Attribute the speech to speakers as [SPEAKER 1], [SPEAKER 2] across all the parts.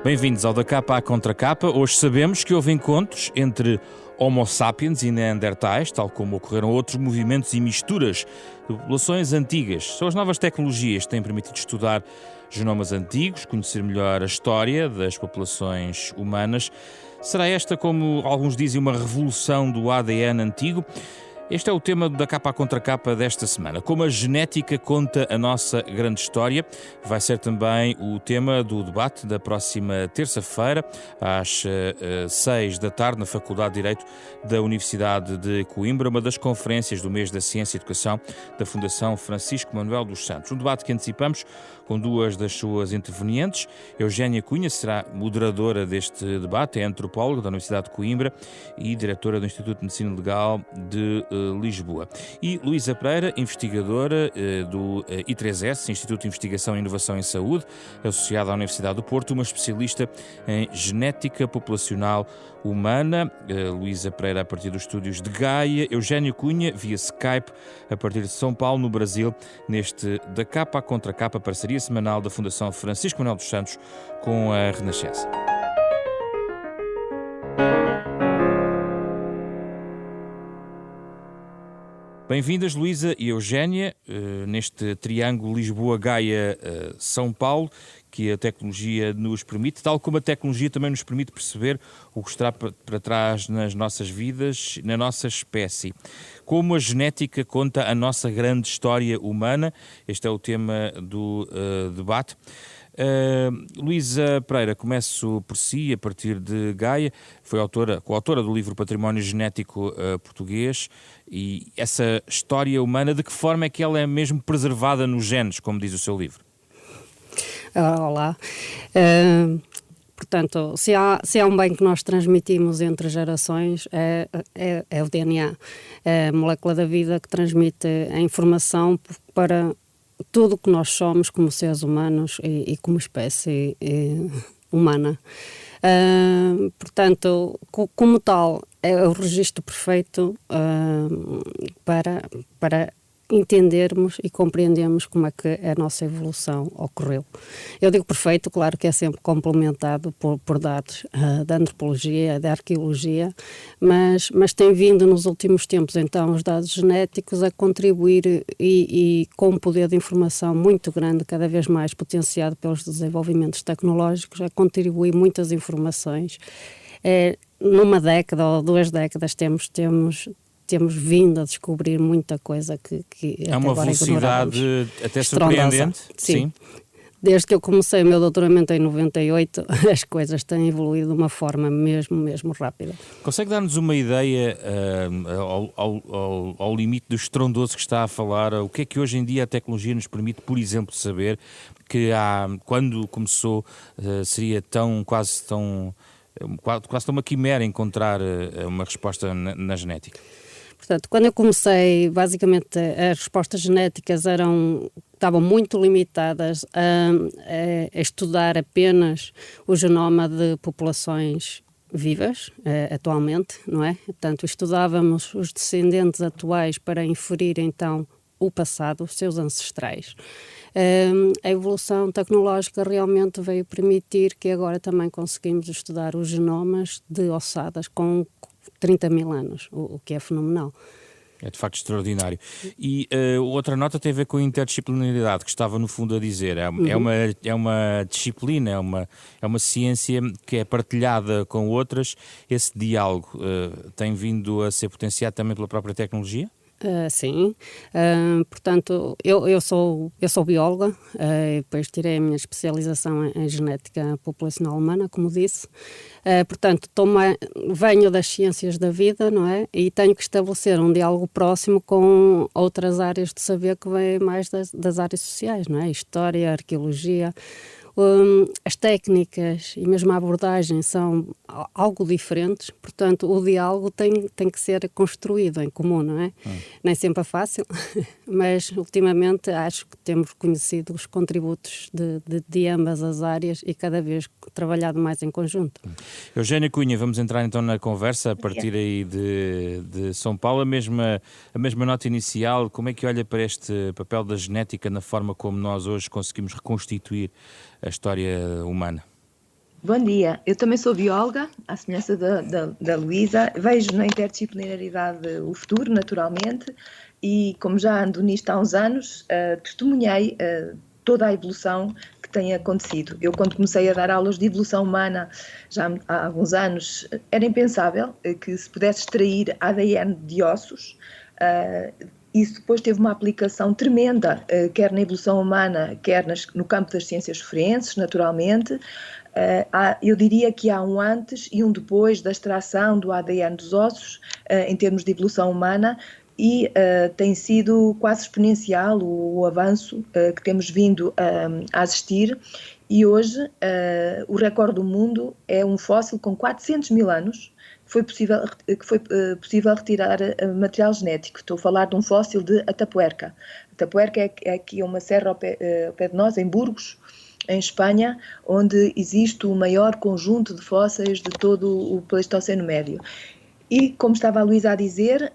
[SPEAKER 1] Bem-vindos ao Da Capa à Contra Capa. Hoje sabemos que houve encontros entre Homo sapiens e Neandertais, tal como ocorreram outros movimentos e misturas de populações antigas. São as novas tecnologias que têm permitido estudar genomas antigos, conhecer melhor a história das populações humanas. Será esta, como alguns dizem, uma revolução do ADN antigo? Este é o tema da Capa à Contra Capa desta semana. Como a genética conta a nossa grande história. Vai ser também o tema do debate da próxima terça-feira, às 6 da tarde, na Faculdade de Direito da Universidade de Coimbra, uma das conferências do mês da Ciência e Educação da Fundação Francisco Manuel dos Santos. Um debate que antecipamos com duas das suas intervenientes. Eugénia Cunha será moderadora deste debate, é antropóloga da Universidade de Coimbra e diretora do Instituto de Medicina Legal de Lisboa. E Luísa Pereira, investigadora do I3S, Instituto de Investigação e Inovação em Saúde, associada à Universidade do Porto, uma especialista em genética populacional humana. Luísa Pereira a partir dos estúdios de Gaia, Eugénia Cunha via Skype a partir de São Paulo, no Brasil, neste Da Capa à Contra Capa, parceria semanal da Fundação Francisco Manuel dos Santos com a Renascença. Bem-vindas, Luísa e Eugénia, neste triângulo Lisboa-Gaia-São Paulo, que a tecnologia nos permite, tal como a tecnologia também nos permite perceber o que está para trás nas nossas vidas, na nossa espécie. Como a genética conta a nossa grande história humana, este é o tema do debate. Luísa Pereira, começo por si, a partir de Gaia, foi coautora do livro Património Genético Português, e essa história humana, de que forma é que ela é mesmo preservada nos genes, como diz o seu livro?
[SPEAKER 2] Olá. Portanto, se há um bem que nós transmitimos entre gerações, é o DNA. É a molécula da vida que transmite a informação para tudo o que nós somos como seres humanos e como espécie humana. Portanto, como tal, é o registro perfeito para entendermos e compreendermos como é que a nossa evolução ocorreu. Eu digo perfeito, claro que é sempre complementado por dados da antropologia, da arqueologia, mas tem vindo nos últimos tempos, então, os dados genéticos a contribuir e com um poder de informação muito grande, cada vez mais potenciado pelos desenvolvimentos tecnológicos, a contribuir muitas informações. Numa década ou 2 décadas temos vindo a descobrir muita coisa que
[SPEAKER 1] é uma velocidade até surpreendente.
[SPEAKER 2] Sim. Desde que eu comecei o meu doutoramento em 98, as coisas têm evoluído de uma forma mesmo rápida.
[SPEAKER 1] Consegue dar-nos uma ideia ao limite do estrondoso que está a falar? O que é que hoje em dia a tecnologia nos permite, por exemplo, saber que quando começou seria quase tão uma quimera encontrar uma resposta na genética?
[SPEAKER 2] Portanto, quando eu comecei, basicamente as respostas genéticas estavam muito limitadas a estudar apenas o genoma de populações vivas, atualmente, não é? Portanto, estudávamos os descendentes atuais para inferir, então, o passado, os seus ancestrais. A evolução tecnológica realmente veio permitir que agora também conseguimos estudar os genomas de ossadas com 30 mil anos, o que é fenomenal.
[SPEAKER 1] É de facto extraordinário. E outra nota tem a ver com a interdisciplinaridade, que estava no fundo a dizer. É uma disciplina, é uma ciência que é partilhada com outras. Esse diálogo tem vindo a ser potenciado também pela própria tecnologia?
[SPEAKER 2] Sim, portanto, eu sou bióloga, depois tirei a minha especialização em genética populacional humana, como disse. Portanto, venho das ciências da vida, não é? E tenho que estabelecer um diálogo próximo com outras áreas de saber que vêm mais das áreas sociais, não é? História, arqueologia. As técnicas e mesmo a abordagem são algo diferentes, portanto o diálogo tem que ser construído em comum, não é? Nem sempre é fácil, mas ultimamente acho que temos conhecido os contributos de ambas as áreas e cada vez trabalhado mais em conjunto.
[SPEAKER 1] Eugénia Cunha, vamos entrar então na conversa a partir aí de São Paulo. A mesma nota inicial, como é que olha para este papel da genética na forma como nós hoje conseguimos reconstituir a história humana?
[SPEAKER 3] Bom dia, eu também sou bióloga, à semelhança da Luísa. Vejo na interdisciplinaridade o futuro, naturalmente, e como já ando nisto há uns anos, testemunhei toda a evolução que tem acontecido. Eu, quando comecei a dar aulas de evolução humana, já há alguns anos, era impensável que se pudesse extrair ADN de ossos. Isso depois teve uma aplicação tremenda, quer na evolução humana, quer no campo das ciências forenses, naturalmente. Eu diria que há um antes e um depois da extração do ADN dos ossos, em termos de evolução humana, e tem sido quase exponencial o avanço que temos vindo a assistir. E hoje o recorde do mundo é um fóssil com 400 mil anos, que foi possível retirar material genético. Estou a falar de um fóssil de Atapuerca. Atapuerca é aqui uma serra ao pé de nós, em Burgos, em Espanha, onde existe o maior conjunto de fósseis de todo o Pleistoceno Médio. E, como estava a Luísa a dizer,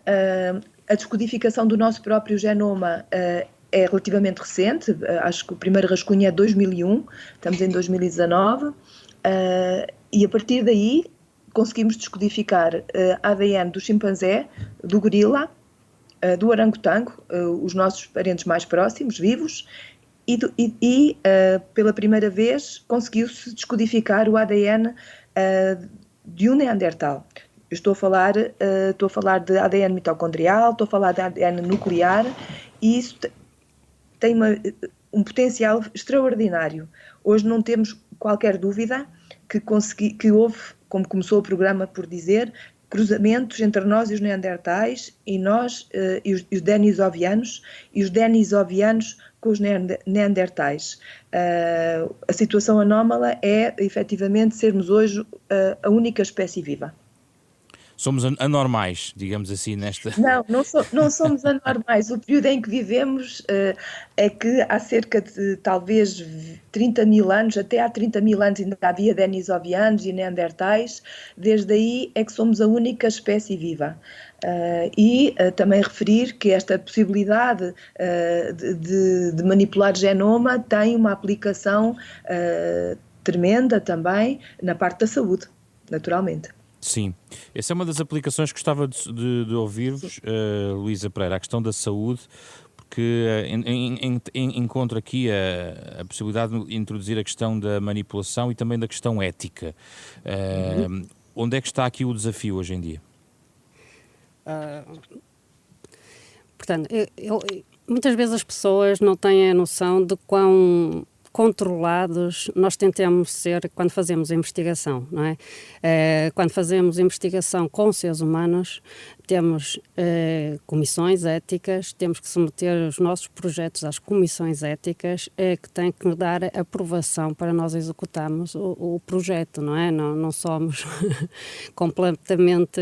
[SPEAKER 3] a descodificação do nosso próprio genoma é relativamente recente. Acho que o primeiro rascunho é 2001, estamos em 2019, e a partir daí conseguimos descodificar ADN do chimpanzé, do gorila, do orangotango, os nossos parentes mais próximos, vivos, e pela primeira vez conseguiu-se descodificar o ADN de um Neandertal. Eu estou a falar de ADN mitocondrial, estou a falar de ADN nuclear, e isso tem um potencial extraordinário. Hoje não temos qualquer dúvida que houve, como começou o programa por dizer, cruzamentos entre nós e os neandertais, e nós e os denisovianos, e os denisovianos com os neandertais. A situação anómala é, efetivamente, sermos hoje a única espécie viva.
[SPEAKER 1] Somos anormais, digamos assim, nesta...
[SPEAKER 3] Não somos anormais. O período em que vivemos é que há cerca de, talvez, 30 mil anos, até há 30 mil anos ainda havia denisovianos e neandertais. Desde aí é que somos a única espécie viva. Também referir que esta possibilidade de manipular genoma tem uma aplicação tremenda também na parte da saúde, naturalmente.
[SPEAKER 1] Sim, essa é uma das aplicações que gostava de ouvir-vos, Luísa Pereira, a questão da saúde, porque encontro aqui a possibilidade de introduzir a questão da manipulação e também da questão ética. Onde é que está aqui o desafio hoje em dia?
[SPEAKER 2] Portanto, muitas vezes as pessoas não têm a noção de quão controlados nós tentamos ser quando fazemos investigação, não é? Quando fazemos investigação com seres humanos, temos comissões éticas, temos que submeter os nossos projetos às comissões éticas que têm que dar aprovação para nós executarmos o projeto, não é? Não somos completamente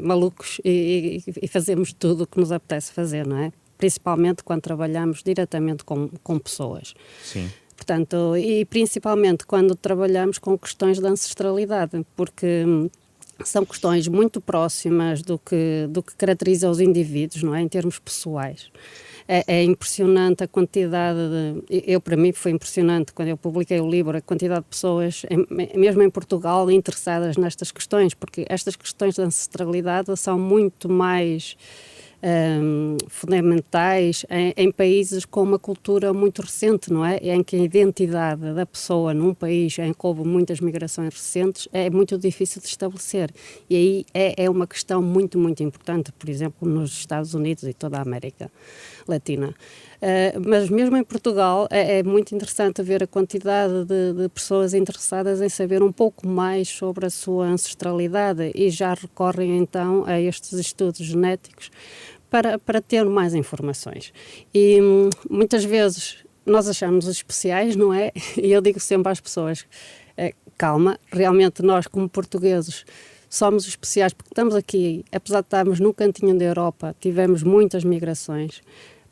[SPEAKER 2] malucos e fazemos tudo o que nos apetece fazer, não é? Principalmente quando trabalhamos diretamente com pessoas.
[SPEAKER 1] Sim.
[SPEAKER 2] Portanto, e principalmente quando trabalhamos com questões de ancestralidade, porque são questões muito próximas do que caracteriza os indivíduos, não é? Em termos pessoais. É impressionante a quantidade para mim foi impressionante quando eu publiquei o livro, a quantidade de pessoas, mesmo em Portugal, interessadas nestas questões, porque estas questões de ancestralidade são muito mais fundamentais em países com uma cultura muito recente, não é? Em que a identidade da pessoa num país em que houve muitas migrações recentes é muito difícil de estabelecer. E aí é uma questão muito, muito importante, por exemplo, nos Estados Unidos e toda a América Latina. Mas mesmo em Portugal é muito interessante ver a quantidade de pessoas interessadas em saber um pouco mais sobre a sua ancestralidade e já recorrem então a estes estudos genéticos para ter mais informações. E muitas vezes nós achamos especiais, não é? E eu digo sempre às pessoas, calma, realmente nós como portugueses somos especiais porque estamos aqui, apesar de estarmos num cantinho da Europa, tivemos muitas migrações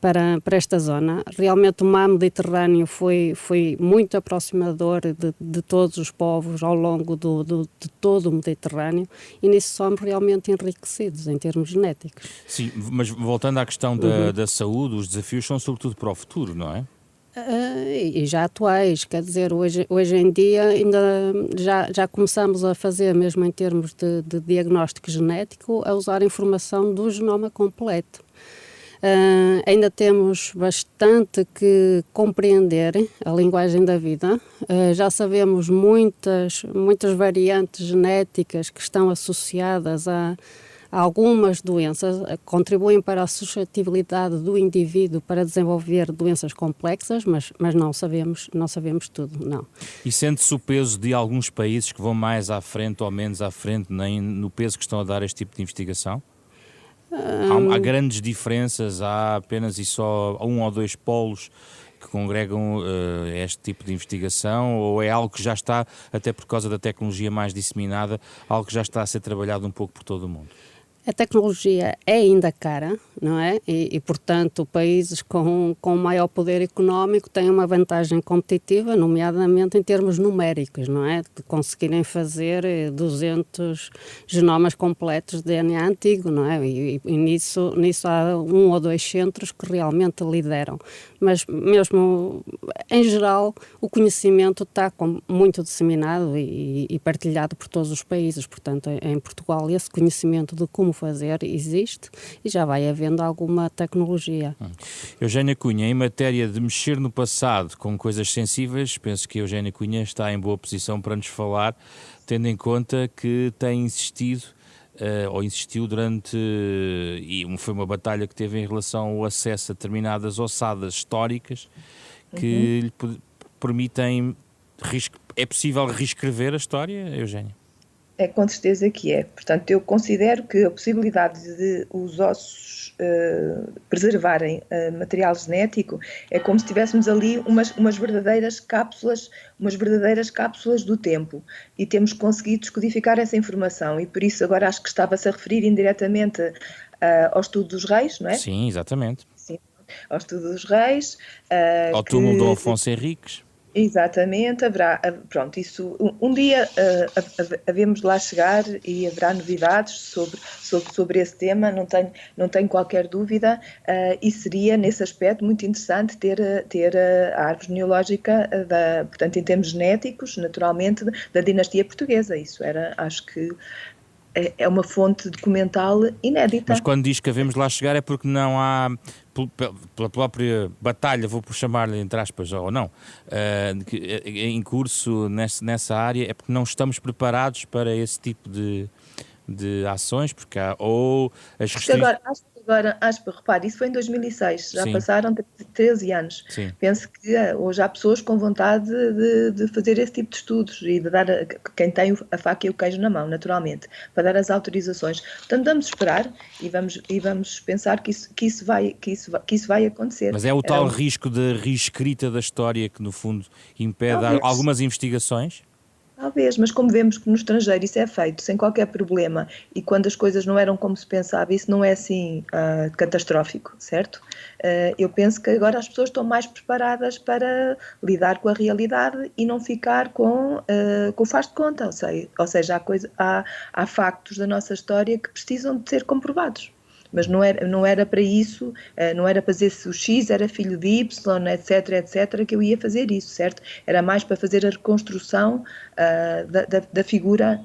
[SPEAKER 2] para esta zona. Realmente o mar Mediterrâneo foi muito aproximador de todos os povos ao longo de todo o Mediterrâneo e nisso somos realmente enriquecidos em termos genéticos.
[SPEAKER 1] Sim, mas voltando à questão da saúde, os desafios são sobretudo para o futuro, não é?
[SPEAKER 2] E já atuais, quer dizer, hoje em dia ainda já começamos a fazer, mesmo em termos de diagnóstico genético, a usar a informação do genoma completo. Ainda temos bastante que compreender a linguagem da vida. Já sabemos muitas variantes genéticas que estão associadas a algumas doenças, contribuem para a suscetibilidade do indivíduo para desenvolver doenças complexas, mas não sabemos tudo, não.
[SPEAKER 1] E sente-se o peso de alguns países que vão mais à frente ou menos à frente no peso que estão a dar a este tipo de investigação? Há grandes diferenças, há apenas e só um ou dois polos que congregam este tipo de investigação, ou é algo que já está, até por causa da tecnologia mais disseminada, algo que já está a ser trabalhado um pouco por todo o mundo?
[SPEAKER 2] A tecnologia é ainda cara, não é? E portanto, países com maior poder económico têm uma vantagem competitiva, nomeadamente em termos numéricos, não é? De conseguirem fazer 200 genomas completos de DNA antigo, não é? E nisso há um ou dois centros que realmente lideram. Mas mesmo, em geral, o conhecimento está muito disseminado e partilhado por todos os países. Portanto, em Portugal, esse conhecimento de como fazer existe e já vai havendo alguma tecnologia.
[SPEAKER 1] Eugénia Cunha, em matéria de mexer no passado com coisas sensíveis, penso que a Eugénia Cunha está em boa posição para nos falar, tendo em conta que tem insistido ou insistiu durante, e foi uma batalha que teve em relação ao acesso a determinadas ossadas históricas que lhe permitem, é possível reescrever a história, Eugénia?
[SPEAKER 3] É, com certeza que é. Portanto, eu considero que a possibilidade de os ossos preservarem material genético é como se tivéssemos ali umas verdadeiras cápsulas do tempo, e temos conseguido descodificar essa informação, e por isso agora acho que estava-se a referir indiretamente ao estudo dos reis, não é?
[SPEAKER 1] Sim, exatamente.
[SPEAKER 3] Sim, ao estudo dos reis.
[SPEAKER 1] Ao túmulo de Dom Afonso Henriques.
[SPEAKER 3] Exatamente, haverá, pronto, isso, um dia havemos de lá chegar e haverá novidades sobre esse tema, não tenho qualquer dúvida, e seria nesse aspecto muito interessante ter a árvore genealógica, portanto em termos genéticos, naturalmente, da dinastia portuguesa. Isso era, acho que é uma fonte documental inédita.
[SPEAKER 1] Mas quando diz que havemos de lá chegar é porque não há, pela própria batalha, vou chamar-lhe entre aspas, ou não, em curso nessa área, é porque não estamos preparados para esse tipo de ações, porque há ou as restrições...
[SPEAKER 3] Agora, repare, isso foi em 2006, já
[SPEAKER 1] Sim.
[SPEAKER 3] passaram 13 anos.
[SPEAKER 1] Sim.
[SPEAKER 3] Penso que hoje há pessoas com vontade de fazer esse tipo de estudos e de dar quem tem a faca e o queijo na mão, naturalmente, para dar as autorizações. Portanto, vamos esperar e vamos pensar que isso vai acontecer.
[SPEAKER 1] Mas é o tal risco de reescrita da história que, no fundo, impede algumas investigações?
[SPEAKER 3] Talvez, mas como vemos que no estrangeiro isso é feito sem qualquer problema, e quando as coisas não eram como se pensava, isso não é assim catastrófico, certo? Eu penso que agora as pessoas estão mais preparadas para lidar com a realidade e não ficar com o faz de conta, ou seja, há factos da nossa história que precisam de ser comprovados. Mas não era para isso, não era para dizer se o X era filho de Y, etc, que eu ia fazer isso, certo? Era mais para fazer a reconstrução da figura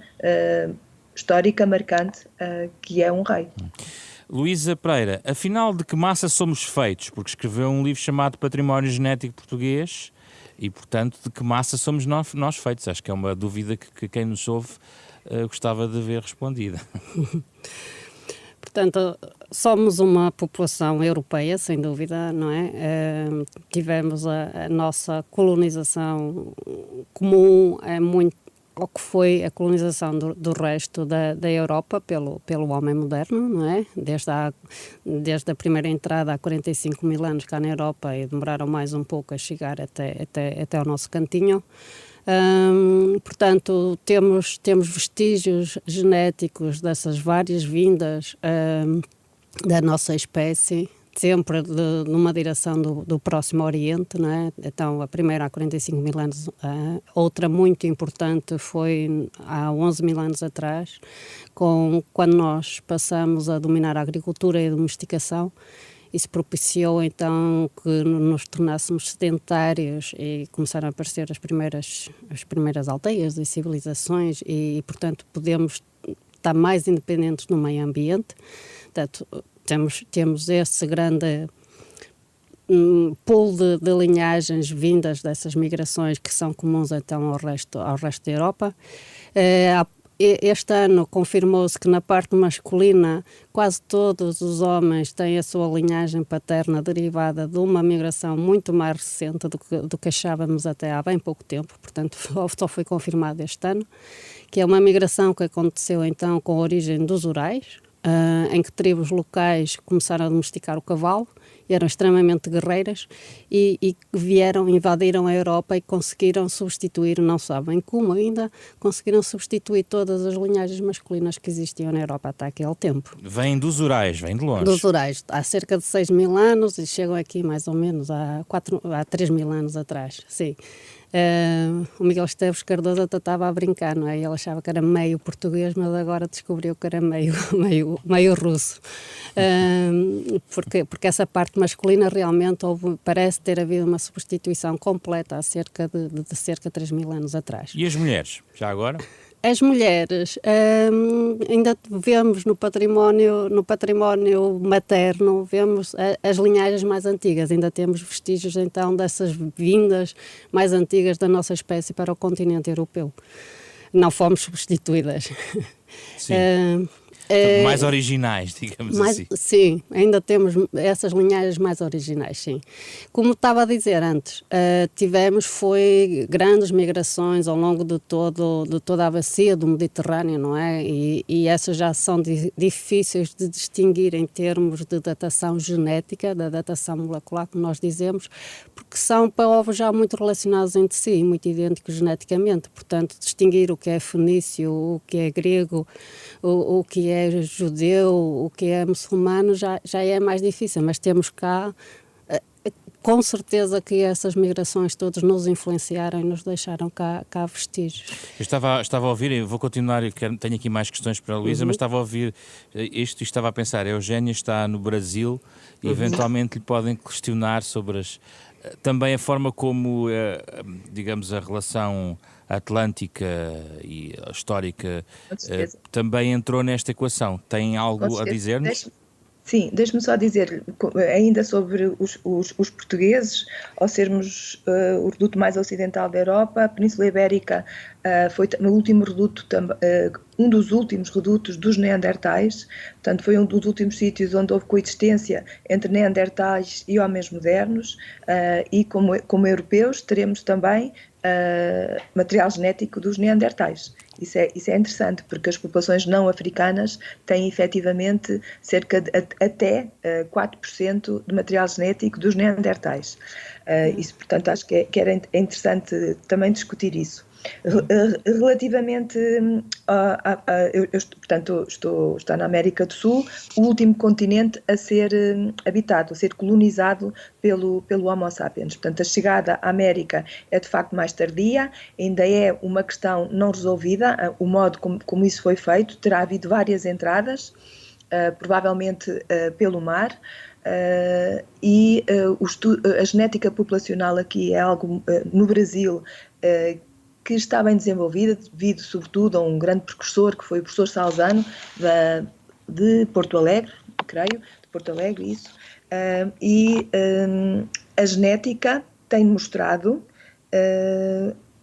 [SPEAKER 3] histórica marcante que é um rei.
[SPEAKER 1] Luísa Pereira, afinal de que massa somos feitos? Porque escreveu um livro chamado Património Genético Português e, portanto, de que massa somos nós feitos? Acho que é uma dúvida que quem nos ouve gostava de ver respondida.
[SPEAKER 2] Portanto, somos uma população europeia, sem dúvida, não é? Tivemos a nossa colonização comum muito ao que foi a colonização do resto da Europa pelo homem moderno, não é? Desde a primeira entrada há 45 mil anos cá na Europa, e demoraram mais um pouco a chegar até ao nosso cantinho. Portanto, temos vestígios genéticos dessas várias vindas da nossa espécie, sempre numa direção do Próximo Oriente, não é? Então, a primeira há 45 mil anos, outra muito importante foi há 11 mil anos atrás, quando nós passamos a dominar a agricultura e a domesticação, Isso propiciou então que nos tornássemos sedentários e começaram a aparecer as primeiras aldeias e civilizações e portanto, podemos estar mais independentes no meio ambiente. Portanto, temos esse grande pool de linhagens vindas dessas migrações que são comuns então ao resto da Europa. Este ano confirmou-se que na parte masculina quase todos os homens têm a sua linhagem paterna derivada de uma migração muito mais recente do que achávamos até há bem pouco tempo, portanto só foi confirmado este ano, que é uma migração que aconteceu então com a origem dos Urais, em que tribos locais começaram a domesticar o cavalo, eram extremamente guerreiras e invadiram a Europa e conseguiram substituir, não sabem como ainda, conseguiram substituir todas as linhagens masculinas que existiam na Europa até aquele tempo.
[SPEAKER 1] Vêm dos Urais, vêm de longe.
[SPEAKER 2] Dos Urais, há cerca de 6.000 anos e chegam aqui mais ou menos há 3.000 anos atrás, sim. O Miguel Esteves Cardoso até estava a brincar, não é? Ele achava que era meio português, mas agora descobriu que era meio russo. Porque essa parte masculina realmente parece ter havido uma substituição completa há cerca de cerca de 3.000 anos atrás.
[SPEAKER 1] E as mulheres, já agora?
[SPEAKER 2] As mulheres, ainda vemos no património materno, vemos as linhagens mais antigas, ainda temos vestígios então dessas vindas mais antigas da nossa espécie para o continente europeu. Não fomos substituídas.
[SPEAKER 1] Sim. Mais originais, digamos assim.
[SPEAKER 2] Sim, ainda temos essas linhagens mais originais, sim. Como estava a dizer antes, foi grandes migrações ao longo de toda a bacia do Mediterrâneo, não é? E essas já são difíceis de distinguir em termos de datação genética, da datação molecular, como nós dizemos, porque são povos já muito relacionados entre si, muito idênticos geneticamente. Portanto, distinguir o que é fenício, o que é grego, o que é judeu, o que é muçulmano, já é mais difícil, mas temos cá, com certeza que essas migrações todas nos influenciaram e nos deixaram cá vestígios.
[SPEAKER 1] Eu estava a ouvir, e vou continuar, tenho aqui mais questões para a Luísa, mas estava a ouvir isto e estava a pensar, a Eugénia está no Brasil e eventualmente lhe podem questionar sobre também a forma como, digamos, a relação atlântica e histórica também entrou nesta equação. Tem algo a dizer-nos?
[SPEAKER 3] Sim, deixe-me só dizer, ainda sobre os portugueses, ao sermos o reduto mais ocidental da Europa, a Península Ibérica foi no último reduto, um dos últimos redutos dos neandertais, portanto foi um dos últimos sítios onde houve coexistência entre neandertais e homens modernos, e como europeus teremos também material genético dos neandertais. Isso é interessante, porque as populações não africanas têm efetivamente cerca de até 4% de material genético dos neandertais. Isso, portanto, acho que era interessante também discutir isso. Relativamente estou na América do Sul, o último continente a ser habitado, a ser colonizado pelo Homo sapiens. Portanto, a chegada à América é de facto mais tardia, ainda é uma questão não resolvida, o modo como isso foi feito, terá havido várias entradas, provavelmente pelo mar. A genética populacional aqui é algo no Brasil que está bem desenvolvida, devido sobretudo a um grande precursor, que foi o professor Salzano, de Porto Alegre, creio, de Porto Alegre, isso. A genética tem mostrado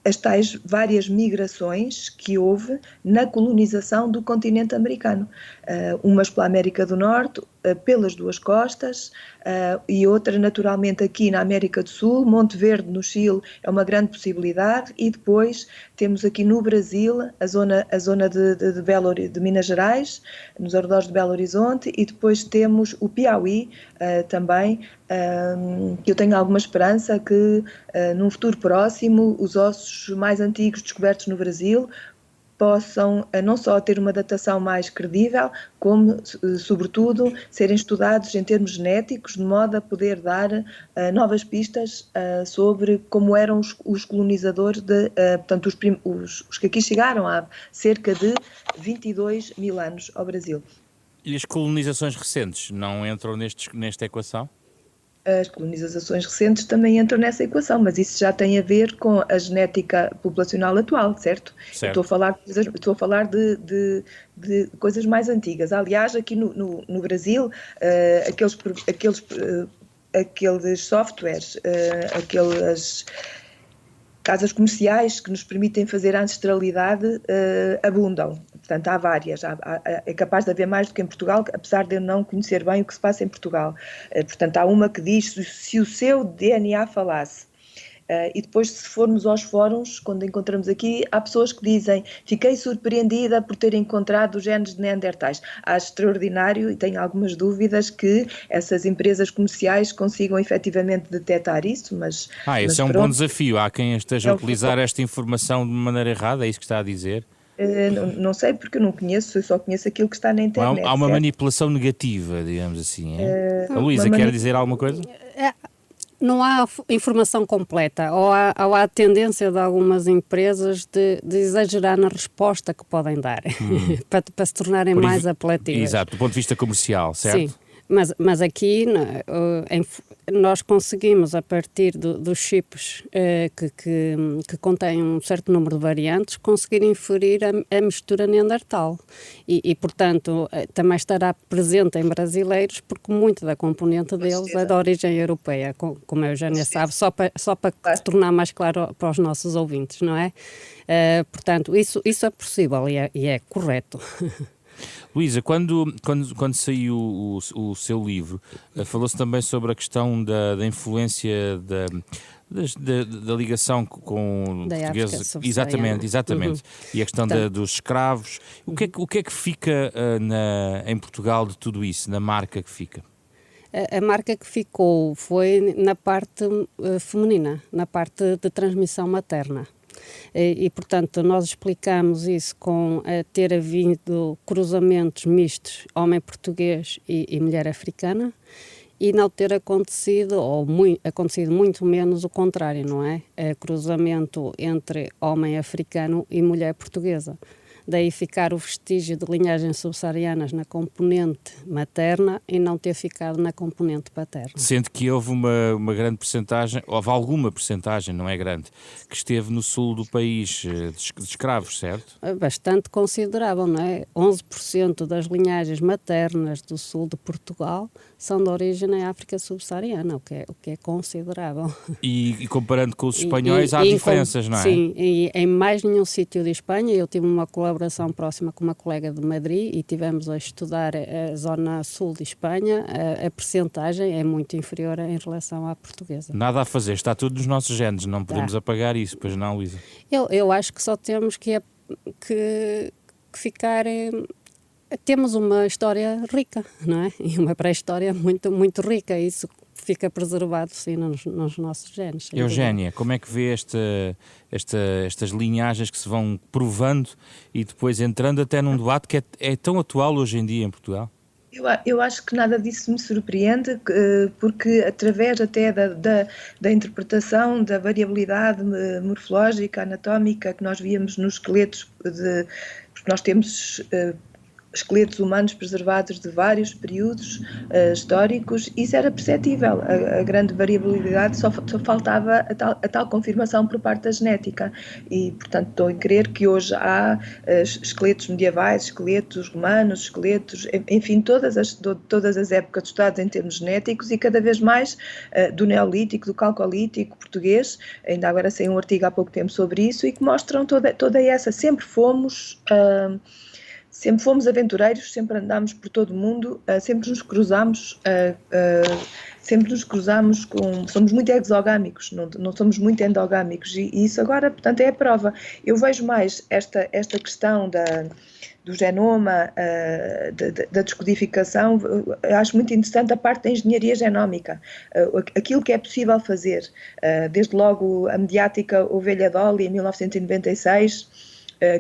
[SPEAKER 3] as tais várias migrações que houve na colonização do continente americano. Umas pela América do Norte, pelas duas costas, e outra naturalmente aqui na América do Sul. Monte Verde no Chile é uma grande possibilidade, e depois temos aqui no Brasil a zona de Minas Gerais, nos arredores de Belo Horizonte, e depois temos o Piauí também, que eu tenho alguma esperança que num futuro próximo os ossos mais antigos descobertos no Brasil possam não só ter uma datação mais credível, como, sobretudo, serem estudados em termos genéticos, de modo a poder dar novas pistas sobre como eram os colonizadores, portanto, os que aqui chegaram há cerca de 22.000 anos ao Brasil.
[SPEAKER 1] E as colonizações recentes não entram nesta equação?
[SPEAKER 3] As colonizações recentes também entram nessa equação, mas isso já tem a ver com a genética populacional atual, certo?
[SPEAKER 1] Certo.
[SPEAKER 3] Estou a falar de coisas mais antigas. Aliás, aqui no Brasil, aqueles softwares, aquelas casas comerciais que nos permitem fazer a ancestralidade abundam. Portanto, há várias. É capaz de haver mais do que em Portugal, apesar de eu não conhecer bem o que se passa em Portugal. Portanto, há uma que diz se o seu DNA falasse. E depois, se formos aos fóruns, quando encontramos aqui, há pessoas que dizem: fiquei surpreendida por ter encontrado os genes de Neandertais. Acho extraordinário e tenho algumas dúvidas que essas empresas comerciais consigam efetivamente detectar isso, mas...
[SPEAKER 1] Esse é um bom desafio. Há quem esteja a utilizar esta informação de maneira errada, é isso que está a dizer?
[SPEAKER 3] Não sei, porque eu não conheço, eu só conheço aquilo que está na internet.
[SPEAKER 1] Há uma manipulação negativa, digamos assim. A Luísa quer dizer alguma coisa?
[SPEAKER 2] Não há informação completa, ou há tendência de algumas empresas de exagerar na resposta que podem dar, para se tornarem mais apelativas.
[SPEAKER 1] Exato, do ponto de vista comercial, certo?
[SPEAKER 2] Sim, mas aqui nós conseguimos, a partir dos chips que contêm um certo número de variantes, conseguir inferir a mistura neandertal. E, portanto, também estará presente em brasileiros, porque muito da componente deles é de origem europeia, como a Eugénia sabe, só para se tornar mais claro para os nossos ouvintes, não é? Portanto, isso é possível e é correto.
[SPEAKER 1] Luísa, quando saiu o seu livro, falou-se também sobre a questão da influência da ligação com
[SPEAKER 2] da
[SPEAKER 1] portugueses.
[SPEAKER 2] África
[SPEAKER 1] Exatamente. E a questão dos escravos. O que é que fica em Portugal de tudo isso, na marca que fica?
[SPEAKER 2] A marca que ficou foi na parte feminina, na parte de transmissão materna. E, portanto, nós explicamos isso com ter havido cruzamentos mistos, homem português e mulher africana, e não ter acontecido, acontecido muito menos o contrário, não é? Cruzamento entre homem africano e mulher portuguesa. Daí ficar o vestígio de linhagens subsaarianas na componente materna e não ter ficado na componente paterna.
[SPEAKER 1] Sendo que houve uma grande percentagem, houve alguma percentagem, não é grande, que esteve no sul do país de escravos, certo?
[SPEAKER 2] Bastante considerável, não é? 11% das linhagens maternas do sul de Portugal são de origem na África subsaariana, o que é considerável.
[SPEAKER 1] E comparando com os espanhóis, há diferenças, não é?
[SPEAKER 2] Sim, e em mais nenhum sítio de Espanha. Eu tive uma colaboração próxima com uma colega de Madrid e tivemos a estudar a zona sul de Espanha. A percentagem é muito inferior em relação à portuguesa.
[SPEAKER 1] Nada a fazer, está tudo nos nossos genes, não podemos apagar isso, pois não, Luísa?
[SPEAKER 2] Eu acho que só temos que ficar... Temos uma história rica, não é? E uma pré-história muito, muito rica. Isso fica preservado, sim, nos nossos genes.
[SPEAKER 1] Eugénia, como é que vê estas linhagens que se vão provando e depois entrando até num debate que é tão atual hoje em dia em Portugal?
[SPEAKER 3] Eu acho que nada disso me surpreende, porque através até da interpretação da variabilidade morfológica, anatómica que nós víamos nos esqueletos, porque nós temos esqueletos humanos preservados de vários períodos históricos, isso era perceptível. A grande variabilidade só faltava a tal confirmação por parte da genética. E, portanto, estou a crer que hoje há esqueletos medievais, esqueletos romanos, esqueletos, enfim, todas as épocas estudadas em termos genéticos e cada vez mais do Neolítico, do Calcolítico português. Ainda agora saiu um artigo há pouco tempo sobre isso e que mostram toda essa. Sempre fomos aventureiros, sempre andámos por todo o mundo, sempre nos cruzámos somos muito exogâmicos, não somos muito endogâmicos, e isso agora, portanto, é a prova. Eu vejo mais esta questão do genoma, da descodificação. Eu acho muito interessante a parte da engenharia genómica, aquilo que é possível fazer, desde logo a mediática Ovelha Dolly, em 1996,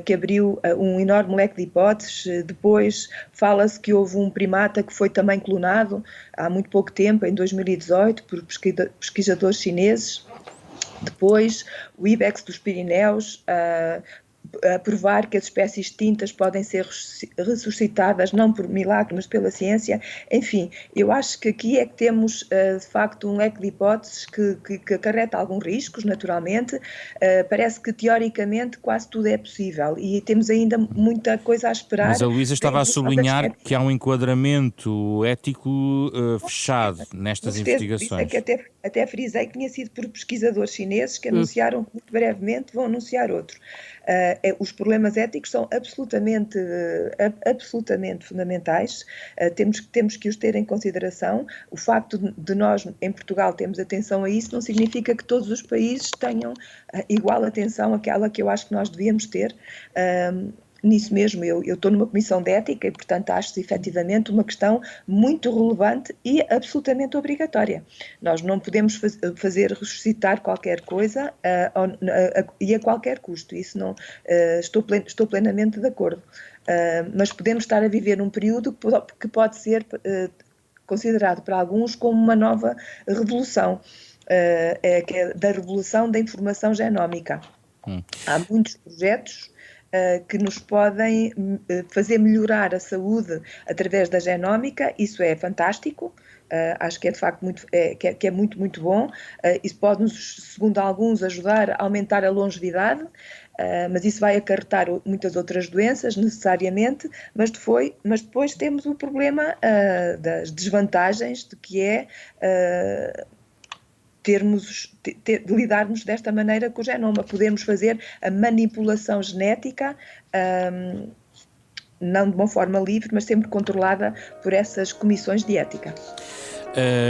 [SPEAKER 3] que abriu um enorme leque de hipóteses. Depois fala-se que houve um primata que foi também clonado há muito pouco tempo, em 2018, por pesquisadores chineses. Depois o Ibex dos Pirineus, a provar que as espécies extintas podem ser ressuscitadas, não por milagre, mas pela ciência. Enfim, eu acho que aqui é que temos, de facto, um leque de hipóteses que acarreta alguns riscos, naturalmente. Parece que, teoricamente, quase tudo é possível e temos ainda muita coisa a esperar.
[SPEAKER 1] Mas a Luísa estava a sublinhar que há um enquadramento ético fechado nestas investigações.
[SPEAKER 3] Por isso é que até frisei que tinha sido por pesquisadores chineses que anunciaram que muito brevemente vão anunciar outro. Os problemas éticos são absolutamente fundamentais, temos que os ter em consideração. O facto de nós, em Portugal, termos atenção a isso, não significa que todos os países tenham igual atenção àquela que eu acho que nós devíamos ter. Nisso mesmo, eu estou numa comissão de ética e, portanto, acho efetivamente uma questão muito relevante e absolutamente obrigatória. Nós não podemos fazer ressuscitar qualquer coisa e a qualquer custo. Isso não, estou plenamente de acordo. Mas podemos estar a viver num período que pode ser considerado para alguns como uma nova revolução, que é da revolução da informação genómica. Há muitos projetos que nos podem fazer melhorar a saúde através da genómica. Isso é fantástico, acho que é de facto muito bom. Isso pode-nos, segundo alguns, ajudar a aumentar a longevidade, mas isso vai acarretar muitas outras doenças necessariamente, mas depois temos o problema das desvantagens de que é de lidarmos desta maneira com o genoma. Podemos fazer a manipulação genética, não de uma forma livre, mas sempre controlada por essas comissões de ética.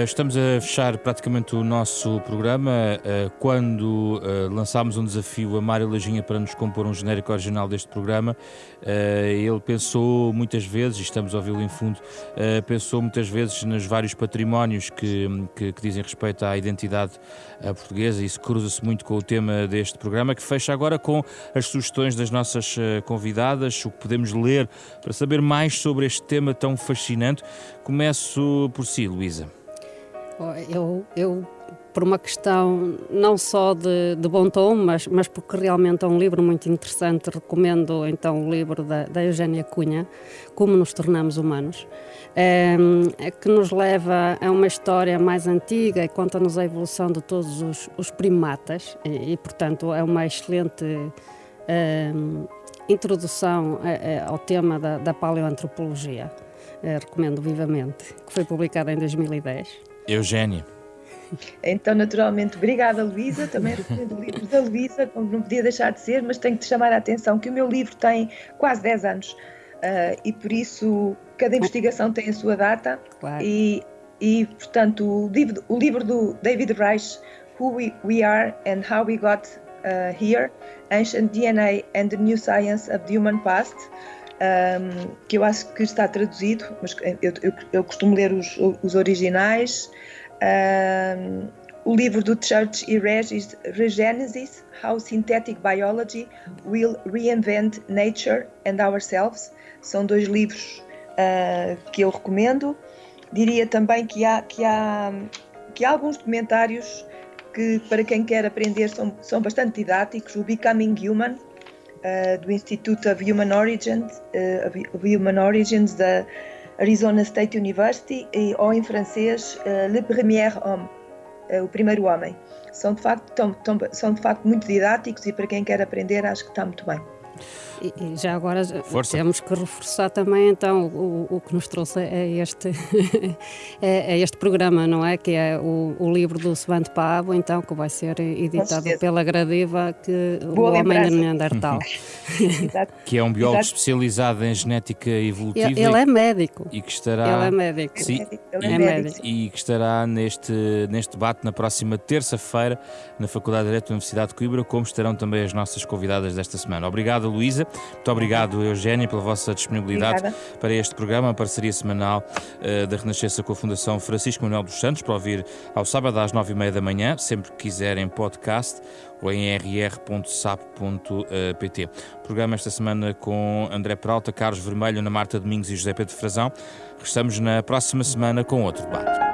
[SPEAKER 1] Estamos a fechar praticamente o nosso programa. Quando lançámos um desafio a Mário Lajinha para nos compor um genérico original deste programa, ele pensou muitas vezes, e estamos a ouvi-lo em fundo, pensou muitas vezes nos vários patrimónios que dizem respeito à identidade portuguesa, e isso cruza-se muito com o tema deste programa, que fecha agora com as sugestões das nossas convidadas, o que podemos ler para saber mais sobre este tema tão fascinante. Começo por si, Luísa.
[SPEAKER 2] Eu, por uma questão não só de bom tom, mas porque realmente é um livro muito interessante, recomendo então o livro da Eugénia Cunha, Como Nos Tornamos Humanos, que nos leva a uma história mais antiga e conta-nos a evolução de todos os primatas e portanto, é uma excelente introdução ao tema da paleoantropologia. Recomendo vivamente, que foi publicada em 2010.
[SPEAKER 1] Eugénia.
[SPEAKER 3] Então, naturalmente, obrigada, Luísa. Também recomendo o livro da Luísa, como não podia deixar de ser, mas tenho que te chamar a atenção que o meu livro tem quase 10 anos e, por isso, cada investigação tem a sua data.
[SPEAKER 2] Claro.
[SPEAKER 3] E portanto, o livro do David Reich, Who We Are and How We Got Here, Ancient DNA and the New Science of the Human Past, que eu acho que está traduzido, mas eu costumo ler os originais. O livro do Church e Regenesis, How Synthetic Biology Will Reinvent Nature and Ourselves. São 2 livros que eu recomendo. Diria também que há alguns documentários que, para quem quer aprender, são bastante didáticos. O Becoming Human, do Institute of Human Origins da Arizona State University, ou em francês Le Premier Homme, o primeiro homem. São de facto muito didáticos e para quem quer aprender acho que está muito bem.
[SPEAKER 2] E já agora temos que reforçar também então o que nos trouxe é este programa, não é? Que é o livro do Svante Paabo, então, que vai ser editado pela Gradiva, que o Homem de Neandertal.
[SPEAKER 1] Que é um biólogo especializado em genética evolutiva.
[SPEAKER 2] Ele é médico.
[SPEAKER 1] E que estará...
[SPEAKER 2] Ele é médico.
[SPEAKER 1] Sim,
[SPEAKER 2] é médico.
[SPEAKER 1] E que estará neste debate na próxima terça-feira na Faculdade de Direito da Universidade de Coimbra, como estarão também as nossas convidadas desta semana. Obrigado, Luísa. Muito obrigado, Eugénia, pela vossa disponibilidade.
[SPEAKER 3] Obrigada.
[SPEAKER 1] Para este programa, a parceria semanal da Renascença com a Fundação Francisco Manuel dos Santos, para ouvir ao sábado às 9h30 da manhã, sempre que quiserem podcast, ou em rr.sap.pt. Programa esta semana com André Peralta, Carlos Vermelho, Ana Marta Domingos e José Pedro Frazão. Estamos na próxima semana com outro debate.